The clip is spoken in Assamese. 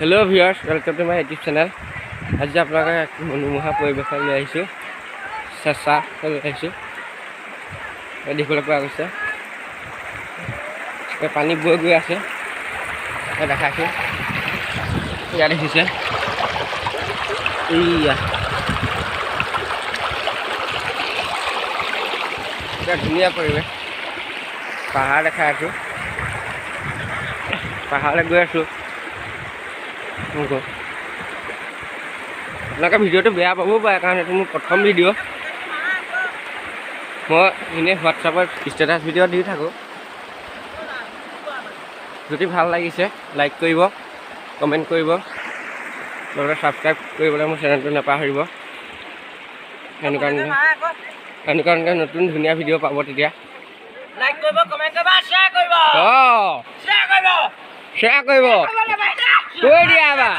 Hello viewers, welcome to my YouTube channel. आज আপোনালোকে মনোমোহা পৰিৱেশ লৈ আহিছোঁ, চেঁচা লৈ আহিছোঁ। দেখিবলৈ পোৱা গৈছে পানী বৈ গৈ আছে, দেখাইছোঁ। ইয়াত দেখিছে, এইয়া ধুনীয়া পৰিৱেশ। পাহাৰ দেখাই আছোঁ, পাহাৰলৈ গৈ আছোঁ। আপোনালোকে ভিডিঅ'টো বেয়া পাবও পাৰে, কাৰণ এইটো মোৰ প্ৰথম ভিডিঅ'। মই এনেই হোৱাটছআপত ষ্টেটাছ ভিডিঅ' দি থাকোঁ। যদি ভাল লাগিছে লাইক কৰিব, কমেণ্ট কৰিব, লগতে ছাবস্ক্ৰাইব কৰিবলৈ মোৰ চেনেলটো নাপাহৰিব। এনেকুৱা নতুন ধুনীয়া ভিডিঅ' পাব তেতিয়া। লাইক কৰিব, কমেণ্ট কৰিব, শ্বেয়াৰ কৰিব। শ্বেয়াৰ কৰিব, কৈ দিয়া বা।